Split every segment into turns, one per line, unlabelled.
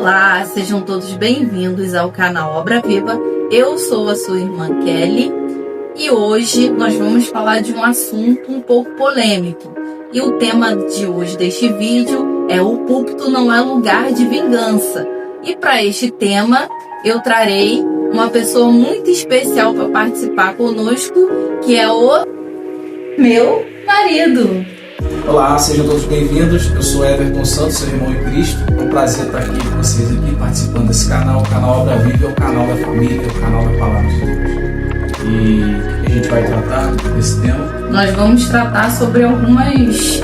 Olá, sejam todos bem-vindos ao canal Obra Viva. Eu sou a sua irmã Kelly e hoje nós vamos falar de um assunto um pouco polêmico. E o tema de hoje deste vídeo é: o púlpito não é lugar de vingança. E para este tema eu trarei uma pessoa muito especial para participar conosco, que é o meu marido.
Olá, sejam todos bem-vindos. Eu sou Everton Santos, seu irmão em Cristo. É um prazer estar aqui com vocês aqui, participando desse canal. O canal Obra Viva é o canal da família, é o canal da Palavra de Deus. E o que a gente vai tratar desse tema?
Nós vamos tratar sobre algumas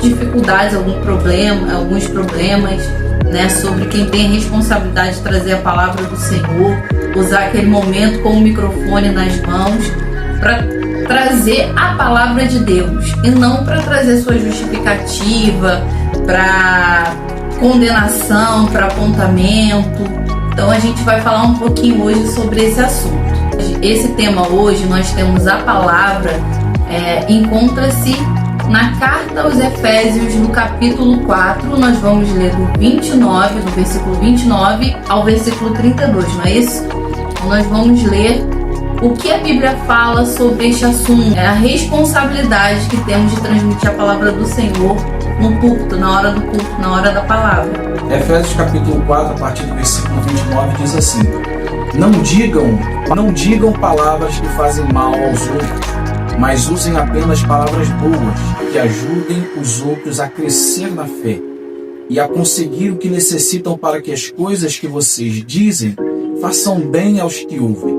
dificuldades, alguns problemas, né? Sobre quem tem a responsabilidade de trazer a palavra do Senhor, usar aquele momento com o microfone nas mãos para trazer a palavra de Deus e não para trazer sua justificativa, para condenação, para apontamento. Então a gente vai falar um pouquinho hoje sobre esse assunto. Esse tema hoje nós temos a palavra, encontra-se na carta aos Efésios, no capítulo 4, nós vamos ler do versículo 29 ao versículo 32, não é isso? Então nós vamos ler o que a Bíblia fala sobre este assunto, a responsabilidade que temos de transmitir a palavra do Senhor no culto, na hora do culto, na hora da palavra.
Efésios capítulo 4, a partir do versículo 29, diz assim: Não digam palavras que fazem mal aos outros, mas usem apenas palavras boas, que ajudem os outros a crescer na fé e a conseguir o que necessitam para que as coisas que vocês dizem façam bem aos que ouvem.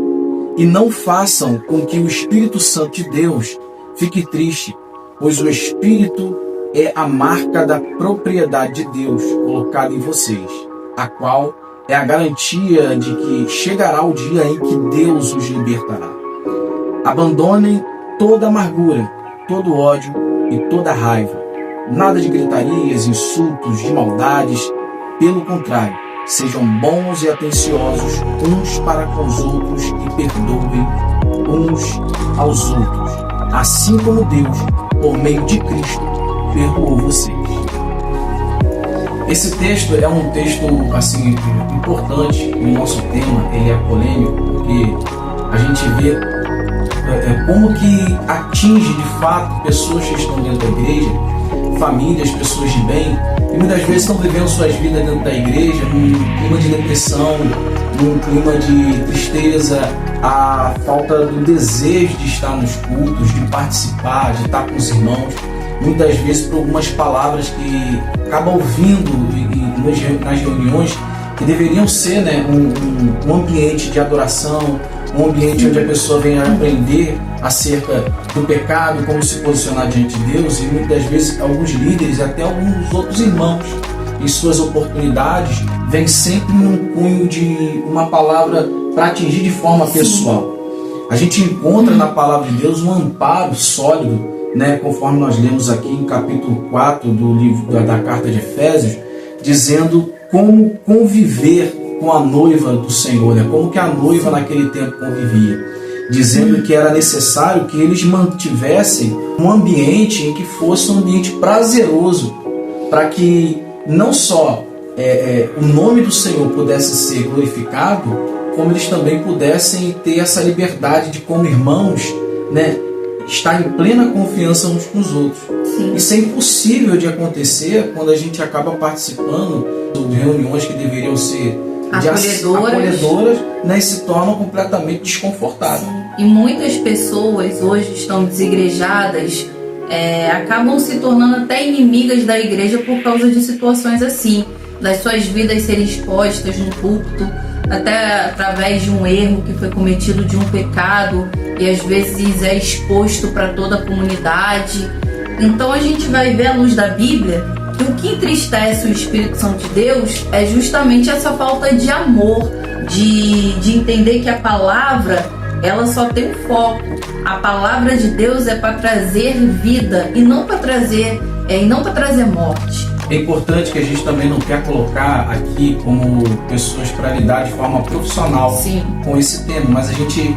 E não façam com que o Espírito Santo de Deus fique triste, pois o Espírito é a marca da propriedade de Deus colocada em vocês, a qual é a garantia de que chegará o dia em que Deus os libertará. Abandonem toda amargura, todo ódio e toda raiva. Nada de gritarias, insultos, de maldades. Pelo contrário, sejam bons e atenciosos uns para com os outros e perdoem uns aos outros, assim como Deus, por meio de Cristo, perdoou vocês. Esse texto é um texto assim importante no nosso tema. Ele é polêmico porque a gente vê como que atinge de fato pessoas que estão dentro da igreja, famílias, pessoas de bem, e muitas vezes estão vivendo suas vidas dentro da igreja num clima de depressão, num clima de tristeza, a falta do desejo de estar nos cultos, de participar, de estar com os irmãos, muitas vezes por algumas palavras que acabam ouvindo nas reuniões, que deveriam ser, né, um ambiente de adoração, um ambiente onde a pessoa vem aprender acerca do pecado, como se posicionar diante de Deus. E muitas vezes alguns líderes e até alguns outros irmãos, em suas oportunidades, vêm sempre num cunho de uma palavra para atingir de forma pessoal. A gente encontra na palavra de Deus um amparo sólido, né, conforme nós lemos aqui em capítulo 4 do livro da carta de Efésios, dizendo como conviver com a noiva do Senhor, né? Como que a noiva naquele tempo convivia, dizendo que era necessário que eles mantivessem um ambiente em que fosse um ambiente prazeroso, para que não só o nome do Senhor pudesse ser glorificado, como eles também pudessem ter essa liberdade de, como irmãos, né, estar em plena confiança uns com os outros. Sim. Isso é impossível de acontecer quando a gente acaba participando de reuniões que deveriam ser acolhedoras, né, e se tornam completamente desconfortáveis.
Sim. E muitas pessoas hoje estão desigrejadas, acabam se tornando até inimigas da igreja por causa de situações assim, das suas vidas serem expostas no púlpito, até através de um erro que foi cometido, de um pecado, e às vezes é exposto para toda a comunidade. Então a gente vai ver à luz da Bíblia que o que entristece o Espírito Santo de Deus é justamente essa falta de amor, de entender que a palavra, ela só tem um foco. A palavra de Deus é para trazer vida e não para trazer morte.
É importante que a gente também não quer colocar aqui como pessoas para lidar de forma profissional, sim, com esse tema, mas a gente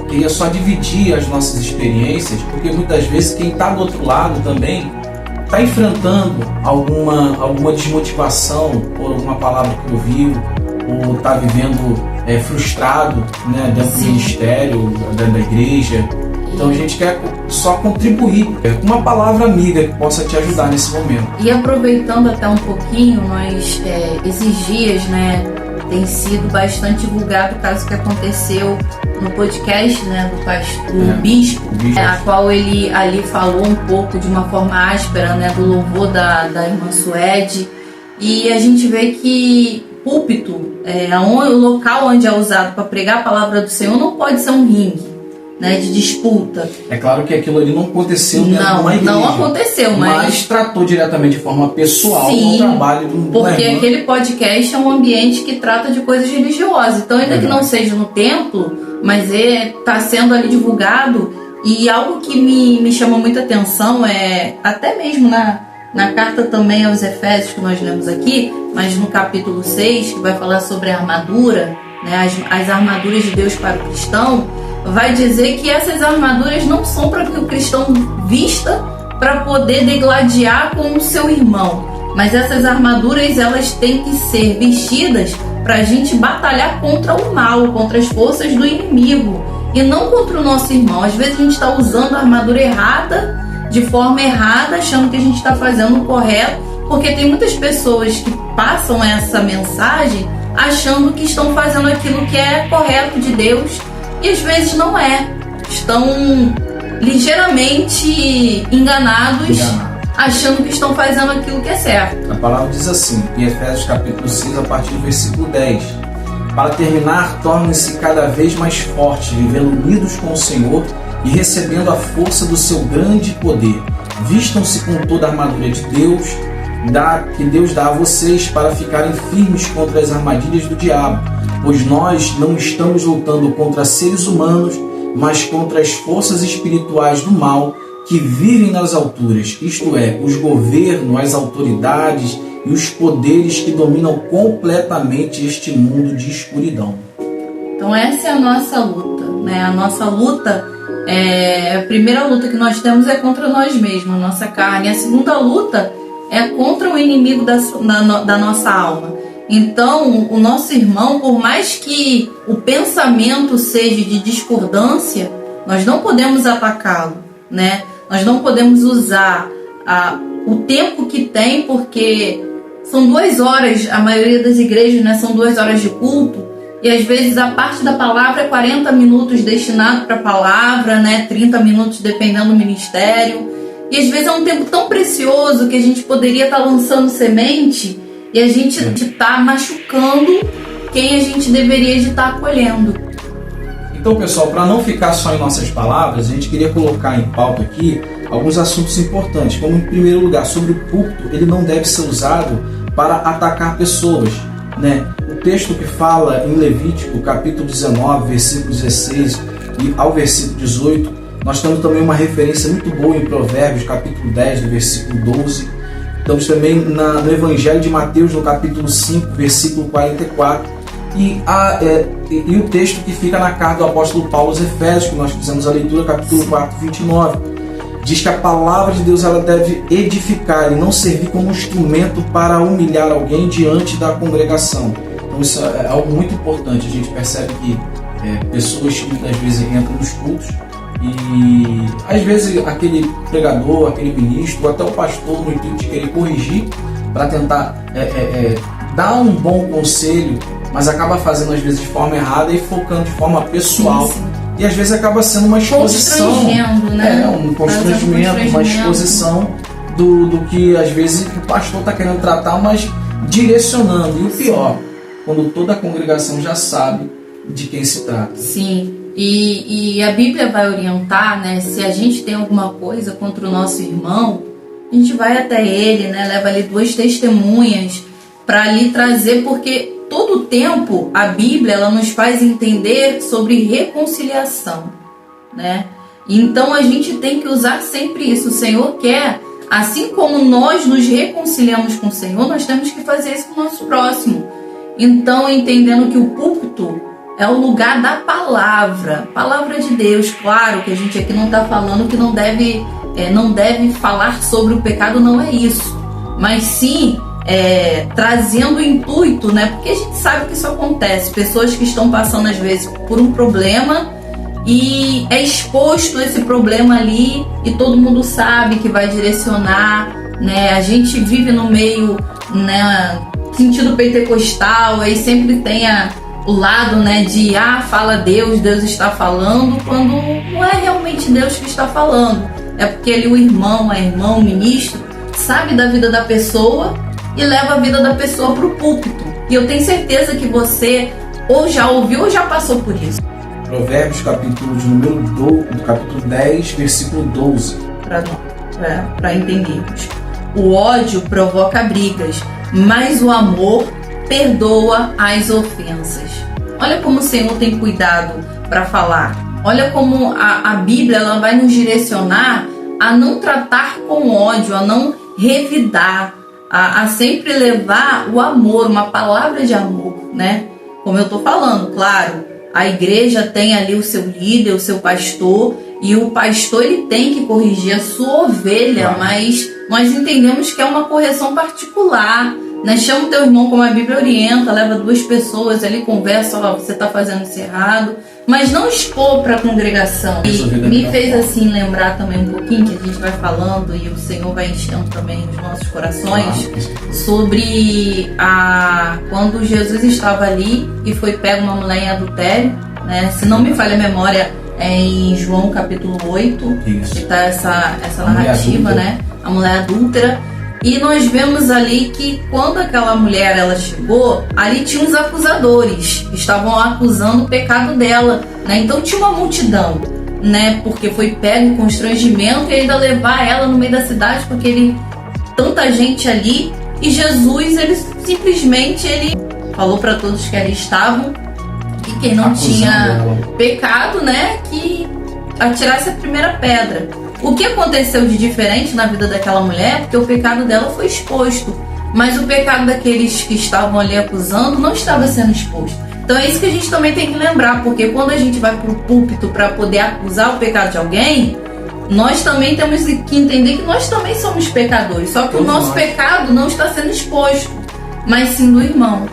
queria só dividir as nossas experiências, porque muitas vezes quem está do outro lado também está enfrentando alguma desmotivação por alguma palavra que ouviu, ou está vivendo frustrado, né, dentro do ministério, dentro da igreja. Então a gente quer só contribuir com uma palavra amiga que possa te ajudar nesse momento.
E aproveitando até um pouquinho, esses dias, né, tem sido bastante divulgado o caso que aconteceu no podcast, né, do bispo, a qual ele ali falou um pouco de uma forma áspera, né, do louvor da irmã Suede. E a gente vê que púlpito, o local onde é usado para pregar a palavra do Senhor, não pode ser um ringue, né, de disputa.
É claro que aquilo ali não aconteceu dentro de uma igreja.
Não aconteceu, mas
tratou diretamente de forma pessoal no trabalho do
porque aquele podcast é um ambiente que trata de coisas religiosas. Então, ainda que não seja no templo, mas está sendo ali divulgado. E algo que me chama muita atenção é, até mesmo na carta também aos Efésios que nós lemos aqui, mas no capítulo 6, que vai falar sobre a armadura, né, as armaduras de Deus para o cristão, vai dizer que essas armaduras não são para que o cristão vista para poder degladiar com o seu irmão, mas essas armaduras elas têm que ser vestidas para a gente batalhar contra o mal, contra as forças do inimigo e não contra o nosso irmão. Às vezes a gente está usando a armadura errada, de forma errada, achando que a gente está fazendo o correto, porque tem muitas pessoas que passam essa mensagem achando que estão fazendo aquilo que é correto de Deus. E às vezes não é. Estão ligeiramente enganados, achando que estão fazendo aquilo que é certo.
A palavra diz assim, em Efésios capítulo 6, a partir do versículo 10. Para terminar, tornem-se cada vez mais fortes, vivendo unidos com o Senhor e recebendo a força do seu grande poder. Vistam-se com toda a armadura de Deus, que Deus dá a vocês para ficarem firmes contra as armadilhas do diabo. Pois nós não estamos lutando contra seres humanos, mas contra as forças espirituais do mal que vivem nas alturas, isto é, os governos, as autoridades e os poderes que dominam completamente este mundo de escuridão.
Então essa é a nossa luta, né? A nossa luta, a primeira luta que nós temos é contra nós mesmos, a nossa carne. A segunda luta é contra o inimigo da nossa alma. Então, o nosso irmão, por mais que o pensamento seja de discordância, nós não podemos atacá-lo, né? Nós não podemos usar o tempo que tem, porque são 2 horas, a maioria das igrejas, né, são 2 horas de culto, e às vezes a parte da palavra é 40 minutos destinado para a palavra, né, 30 minutos dependendo do ministério, e às vezes é um tempo tão precioso que a gente poderia estar lançando semente e a gente está machucando quem a gente deveria estar acolhendo.
Então, pessoal, para não ficar só em nossas palavras, a gente queria colocar em pauta aqui alguns assuntos importantes, como em primeiro lugar, sobre o púlpito, ele não deve ser usado para atacar pessoas, né? O texto que fala em Levítico, capítulo 19, versículo 16 e ao versículo 18, nós temos também uma referência muito boa em Provérbios, capítulo 10, do versículo 12. Estamos também no Evangelho de Mateus, no capítulo 5, versículo 44. E o texto que fica na carta do apóstolo Paulo aos Efésios, que nós fizemos a leitura, capítulo 4, 29. Diz que a palavra de Deus ela deve edificar e não servir como instrumento para humilhar alguém diante da congregação. Então isso é algo muito importante. A gente percebe que pessoas que muitas vezes entram nos cultos e às vezes aquele pregador, aquele ministro, ou até o pastor, no intuito de querer corrigir, para tentar dar um bom conselho, mas acaba fazendo às vezes de forma errada e focando de forma pessoal. Sim. E às vezes acaba sendo uma exposição,
né?
Um constrangimento, uma exposição do que às vezes o pastor está querendo tratar, mas direcionando. E o pior, quando toda a congregação já sabe de quem se trata.
Sim. E a Bíblia vai orientar, né? Se a gente tem alguma coisa contra o nosso irmão, a gente vai até ele, né? Leva ali 2 testemunhas para ali trazer, porque todo o tempo a Bíblia ela nos faz entender sobre reconciliação, né? Então a gente tem que usar sempre isso. O Senhor quer, assim como nós nos reconciliamos com o Senhor, nós temos que fazer isso com o nosso próximo. Então, entendendo que o púlpito é o lugar da palavra de Deus. Claro que a gente aqui não está falando que não deve não deve falar sobre o pecado, não é isso, mas sim trazendo o intuito, né? Porque a gente sabe que isso acontece, pessoas que estão passando às vezes por um problema e é exposto esse problema ali e todo mundo sabe que vai direcionar, né? A gente vive no meio, né, sentido pentecostal, aí sempre tem o lado, né, de fala Deus está falando, quando não é realmente Deus que está falando, é porque ele, o irmão, o ministro, sabe da vida da pessoa e leva a vida da pessoa para o púlpito. E eu tenho certeza que você ou já ouviu ou já passou por isso.
Provérbios, capítulo 10, versículo 12.
Para entendermos. O ódio provoca brigas, mas o amor perdoa as ofensas. Olha como o Senhor tem cuidado para falar. Olha como a Bíblia ela vai nos direcionar a não tratar com ódio, a não revidar, a sempre levar o amor, uma palavra de amor, né? Como eu estou falando, claro, a igreja tem ali o seu líder, o seu pastor, e o pastor ele tem que corrigir a sua ovelha, mas nós entendemos que é uma correção particular, né? Chama o teu irmão como a Bíblia orienta, leva 2 pessoas ali, conversa, você está fazendo isso errado, mas não expor para a congregação. E me fez assim lembrar também um pouquinho, que a gente vai falando e o Senhor vai enchendo também os nossos corações, sobre quando Jesus estava ali e foi pego uma mulher em adultério, né? Se não me falha a memória, é em João capítulo 8, que está essa narrativa, né? A mulher adúltera. E nós vemos ali que quando aquela mulher ela chegou, ali tinha uns acusadores, estavam acusando o pecado dela, né? Então tinha uma multidão, né? Porque foi pego em constrangimento e ainda levar ela no meio da cidade, porque tanta gente ali, e Jesus ele simplesmente falou para todos que ali estavam que quem não tinha pecado, né, que atirasse a primeira pedra. O que aconteceu de diferente na vida daquela mulher? Porque o pecado dela foi exposto, mas o pecado daqueles que estavam ali acusando não estava sendo exposto. Então é isso que a gente também tem que lembrar, porque quando a gente vai para o púlpito para poder acusar o pecado de alguém, nós também temos que entender que nós também somos pecadores, só que o nosso pecado não está sendo exposto, mas sim do irmão.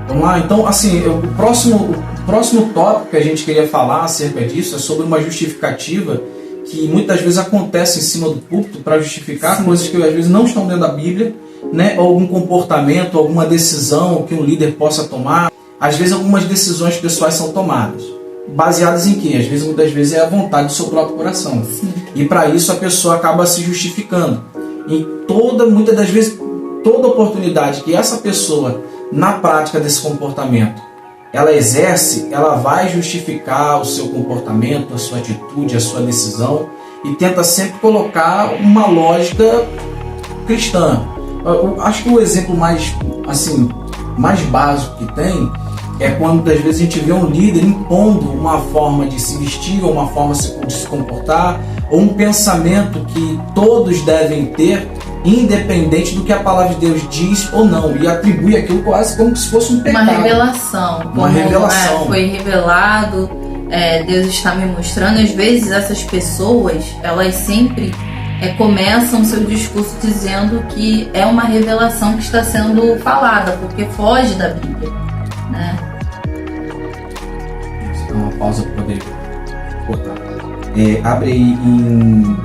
Vamos lá, então assim, o próximo tópico que a gente queria falar acerca disso é sobre uma justificativa que muitas vezes acontece em cima do púlpito para justificar coisas que às vezes não estão dentro da Bíblia, né? Ou algum comportamento, alguma decisão que um líder possa tomar. Às vezes algumas decisões pessoais são tomadas, baseadas em quê? Muitas vezes é a vontade do seu próprio coração. Sim. E para isso a pessoa acaba se justificando. E muitas das vezes, toda oportunidade que essa pessoa, na prática desse comportamento, ela exerce, ela vai justificar o seu comportamento, a sua atitude, a sua decisão, e tenta sempre colocar uma lógica cristã. Eu acho que o exemplo mais básico que tem é quando às vezes a gente vê um líder impondo uma forma de se vestir, ou uma forma de se comportar, ou um pensamento que todos devem ter, independente do que a palavra de Deus diz ou não, e atribui aquilo quase como se fosse um pecado.
Uma revelação.
Uma revelação.
Foi revelado, Deus está me mostrando. Às vezes essas pessoas, elas sempre começam seu discurso dizendo que é uma revelação que está sendo falada, porque foge da Bíblia, né?
Dá uma pausa para poder botar. Abre aí em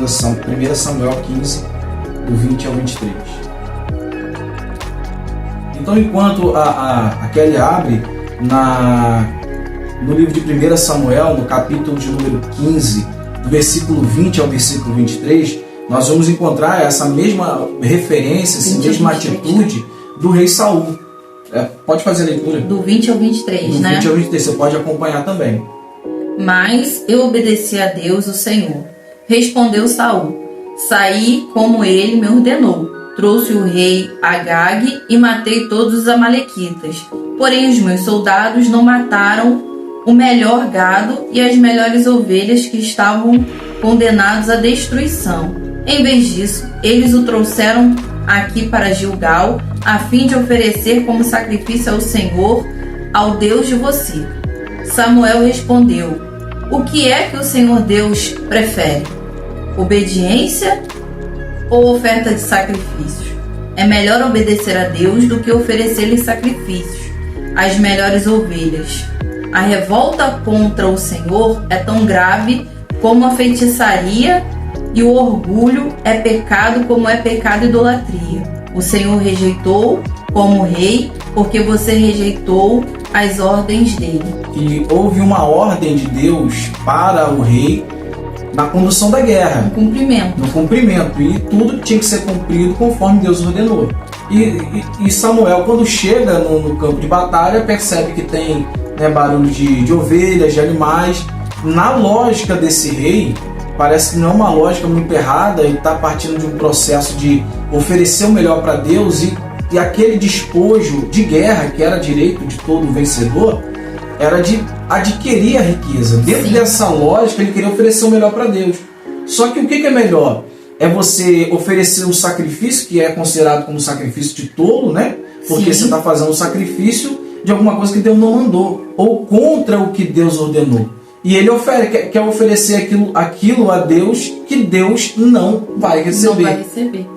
1 Samuel 15, do 20 ao 23. Então, enquanto a Kelly abre no livro de 1 Samuel, no capítulo de número 15, do versículo 20 ao versículo 23, nós vamos encontrar essa mesma referência, essa mesma atitude do rei Saul. Pode fazer a leitura?
Do 20 ao 23,
do
né?
20 ao 23, você pode acompanhar também.
Mas eu obedeci a Deus, o Senhor. Respondeu Saul: saí como ele me ordenou. Trouxe o rei Agag e matei todos os amalequitas. Porém os meus soldados não mataram o melhor gado e as melhores ovelhas que estavam condenados à destruição. Em vez disso, eles o trouxeram aqui para Gilgal, a fim de oferecer como sacrifício ao Senhor, ao Deus de você. Samuel respondeu: o que é que o Senhor Deus prefere? obediência ou oferta de sacrifícios? É melhor obedecer a Deus do que oferecer-lhe sacrifícios, as melhores ovelhas. A revolta contra o Senhor é tão grave como a feitiçaria, e o orgulho é pecado como é pecado e idolatria. O Senhor rejeitou como rei, porque você rejeitou as ordens dele.
E houve uma ordem de Deus para o rei na condução da guerra.
No cumprimento.
E tudo tinha que ser cumprido conforme Deus ordenou. E Samuel, quando chega no campo de batalha, percebe que tem barulho de ovelhas, de animais. Na lógica desse rei, parece que não é uma lógica muito errada, e está partindo de um processo de oferecer o melhor para Deus, e aquele despojo de guerra, que era direito de todo vencedor, era de adquirir a riqueza. Dentro dessa lógica, ele queria oferecer o melhor para Deus. Só que o que é melhor? É você oferecer um sacrifício, que é considerado como sacrifício de tolo, né? Porque você está fazendo um sacrifício de alguma coisa que Deus não mandou, ou contra o que Deus ordenou. E ele quer oferecer aquilo a Deus que Deus não vai receber.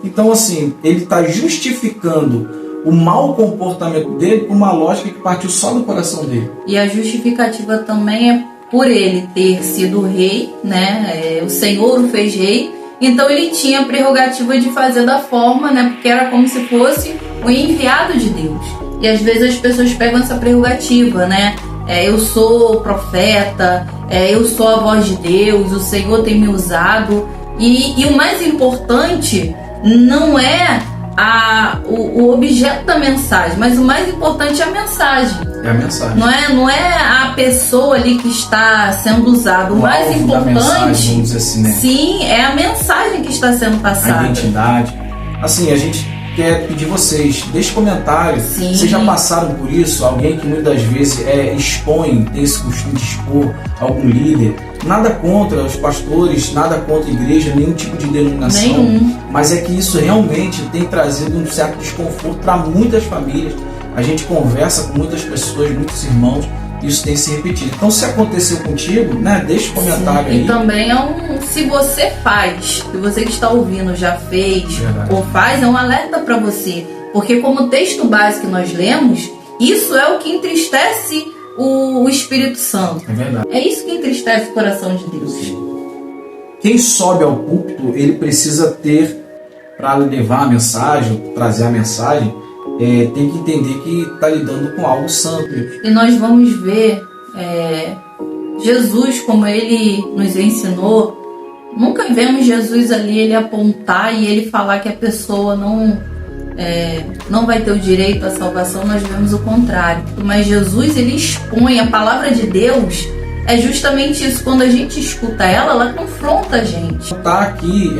Então, assim, ele está justificando o mau comportamento dele por uma lógica que partiu só do coração dele.
E a justificativa também é por ele ter sido rei, né? O Senhor o fez rei, então ele tinha a prerrogativa de fazer da forma, né? Porque era como se fosse o enviado de Deus. E às vezes as pessoas pegam essa prerrogativa, né? Eu sou profeta, eu sou a voz de Deus, o Senhor tem me usado. E o mais importante não é o objeto da mensagem, mas o mais importante é a mensagem.
É a mensagem.
Não é a pessoa ali que está sendo usada. O mais importante,
mensagem, vamos dizer assim, né?
Sim, é a mensagem que está sendo passada.
A identidade. Assim, a gente quer pedir vocês, deixe comentário.
Sim.
Vocês já passaram por isso? Alguém que muitas vezes expõe, tem esse costume de expor algum líder. Nada contra os pastores, nada contra a igreja, nenhum tipo de denominação.
Nenhum.
Mas é que isso realmente tem trazido um certo desconforto para muitas famílias. A gente conversa com muitas pessoas, muitos irmãos, e isso tem se repetido. Então, se aconteceu contigo, né, deixa o comentário.
Sim,
aí.
E também se você faz, se você que está ouvindo já fez, ou faz, é um alerta para você. Porque como texto base que nós lemos, isso é o que entristece o Espírito Santo.
É verdade.
É isso que entristece o coração de Deus.
Quem sobe ao púlpito, ele precisa ter, para levar a mensagem, trazer a mensagem, tem que entender que está lidando com algo santo.
E nós vamos ver Jesus, como ele nos ensinou. Nunca vemos Jesus ali ele apontar e ele falar que a pessoa não vai ter o direito à salvação. Nós vemos o contrário. Mas Jesus, ele expõe a palavra de Deus. É justamente isso. Quando a gente escuta ela confronta a gente.
Não está aqui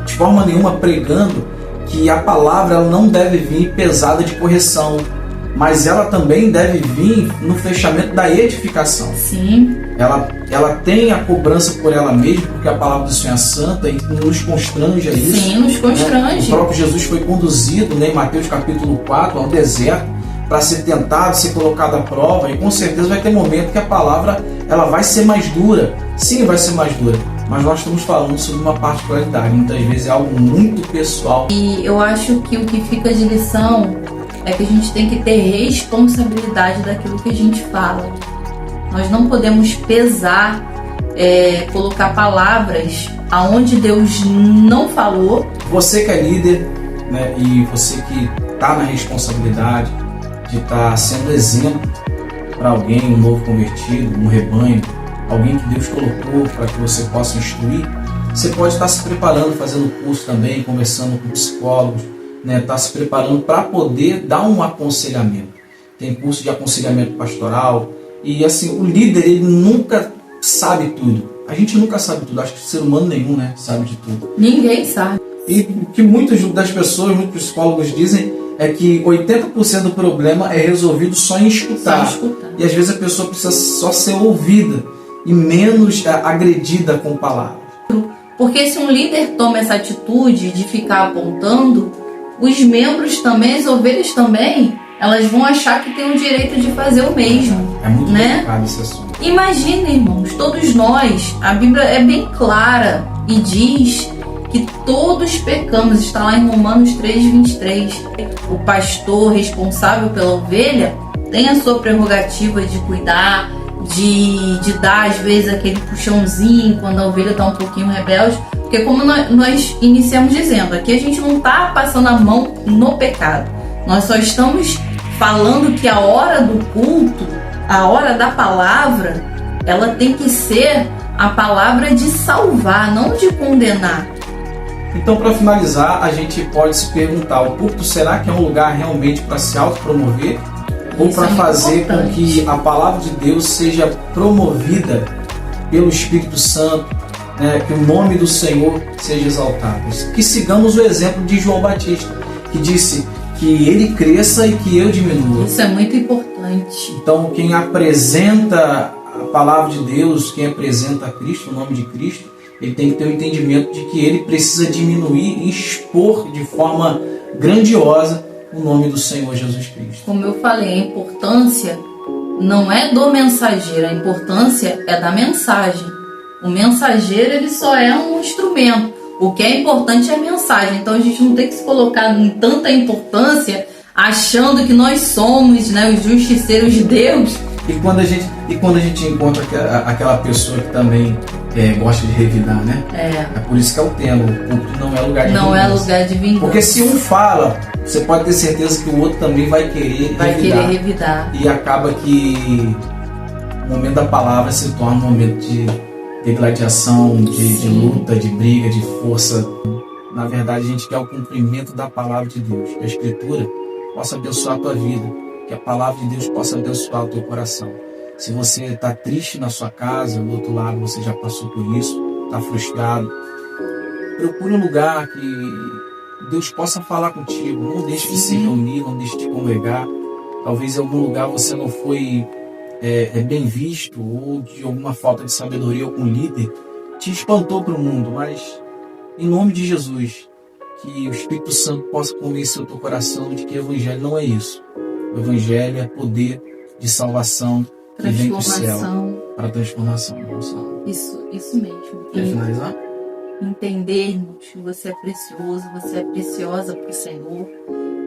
de forma nenhuma pregando que a palavra ela não deve vir pesada de correção, mas ela também deve vir no fechamento da edificação.
Sim.
Ela tem a cobrança por ela mesma, porque a palavra do Senhor é santa e nos constrange a isso.
Sim, nos constrange.
O próprio Jesus foi conduzido, em Mateus capítulo 4, ao deserto, para ser tentado, ser colocado à prova, e com certeza vai ter momento que a palavra ela vai ser mais dura. Sim, vai ser mais dura, mas nós estamos falando sobre uma particularidade, muitas vezes é algo muito pessoal.
E eu acho que o que fica de lição é que a gente tem que ter responsabilidade daquilo que a gente fala. Nós não podemos pesar, colocar palavras aonde Deus não falou.
Você que é líder, né, e você que está na responsabilidade de estar sendo exemplo para alguém, um novo convertido, um rebanho, alguém que Deus colocou para que você possa instruir, você pode estar se preparando, fazendo curso também, conversando com psicólogos, né, estar se preparando para poder dar um aconselhamento. Tem curso de aconselhamento pastoral e assim, o líder ele nunca sabe tudo. A gente nunca sabe tudo, acho que ser humano nenhum, né, sabe de tudo.
Ninguém sabe.
E o que muitas das pessoas, muitos psicólogos dizem é que 80% do problema é resolvido só em escutar. E às vezes a pessoa precisa só ser ouvida e menos agredida com palavras.
Porque se um líder toma essa atitude de ficar apontando, os membros também, as ovelhas também, elas vão achar que tem o direito de fazer o mesmo.
É muito
né?
complicado esse assunto.
Imagina, irmãos, todos nós, a Bíblia é bem clara e diz que todos pecamos, está lá em Romanos 3:23. O pastor responsável pela ovelha tem a sua prerrogativa de cuidar, de dar às vezes aquele puxãozinho quando a ovelha está um pouquinho rebelde, porque como nós iniciamos dizendo, aqui a gente não está passando a mão no pecado, nós só estamos falando que a hora do culto, a hora da palavra, ela tem que ser a palavra de salvar, não de condenar.
Então, para finalizar, a gente pode se perguntar, o púlpito será que é um lugar realmente para se autopromover? Ou para fazer com que a palavra de Deus seja promovida pelo Espírito Santo, né? Que o nome do Senhor seja exaltado? Que sigamos o exemplo de João Batista, que disse que ele cresça e que eu diminua.
Isso é muito importante.
Então, quem apresenta a palavra de Deus, quem apresenta a Cristo, o nome de Cristo, ele tem que ter o entendimento de que ele precisa diminuir e expor de forma grandiosa o nome do Senhor Jesus Cristo.
Como eu falei, a importância não é do mensageiro, a importância é da mensagem. O mensageiro, ele só é um instrumento. O que é importante é a mensagem. Então a gente não tem que se colocar em tanta importância achando que nós somos, né, os justiceiros de Deus.
E quando a gente encontra aquela pessoa que também gosta de revidar, né? É por isso que é o tema, o púlpito não é lugar de vingança. Não é lugar de vingança. Porque se um fala, você pode ter certeza que o outro também vai querer revidar. E acaba que o momento da palavra se torna um momento de gladiação, de luta, de briga, de força. Na verdade, a gente quer o cumprimento da palavra de Deus. Que a Escritura possa abençoar a tua vida. Que a palavra de Deus possa abençoar o teu coração. Se você está triste na sua casa, do outro lado você já passou por isso, está frustrado, procure um lugar que Deus possa falar contigo. Não deixe de se reunir, não deixe de congregar. Talvez em algum lugar você não foi bem visto, ou de alguma falta de sabedoria, algum líder te espantou para o mundo, mas em nome de Jesus, que o Espírito Santo possa convencer o teu coração de que o Evangelho não é isso. O Evangelho é poder de salvação que vem do céu para transformação.
Isso mesmo.
Quer finalizar?
Entendermos que você é precioso, você é preciosa para o Senhor.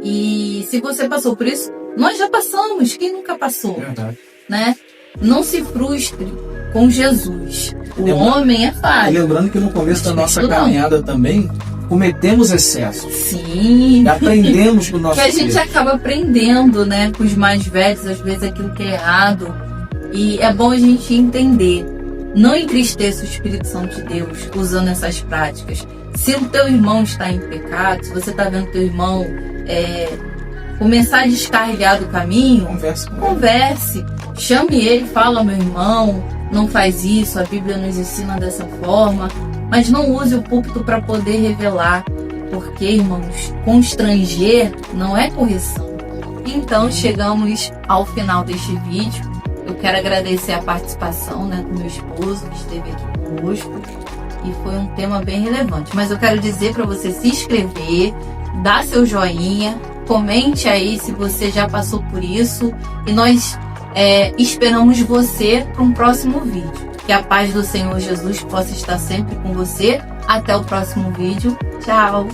E se você passou por isso, nós já passamos. Quem nunca passou?
Verdade.
Né? Não se frustre com Jesus. O homem é falho.
Lembrando que no começo da nossa caminhada também cometemos excessos.
Sim.
E aprendemos com o nosso
que a gente acaba aprendendo, né, com os mais velhos, às vezes aquilo que é errado. E é bom a gente entender. Não entristeça o Espírito Santo de Deus usando essas práticas. Se o teu irmão está em pecado, se você está vendo teu irmão começar a descarregar do caminho, converse. Chame ele, fala, meu irmão, não faz isso, a Bíblia nos ensina dessa forma. Mas não use o púlpito para poder revelar, porque, irmãos, constranger não é correção. Então, chegamos ao final deste vídeo. Eu quero agradecer a participação, né, do meu esposo, que esteve aqui conosco, e foi um tema bem relevante. Mas eu quero dizer para você se inscrever, dar seu joinha, comente aí se você já passou por isso, e nós esperamos você para um próximo vídeo. Que a paz do Senhor Jesus possa estar sempre com você. Até o próximo vídeo. Tchau!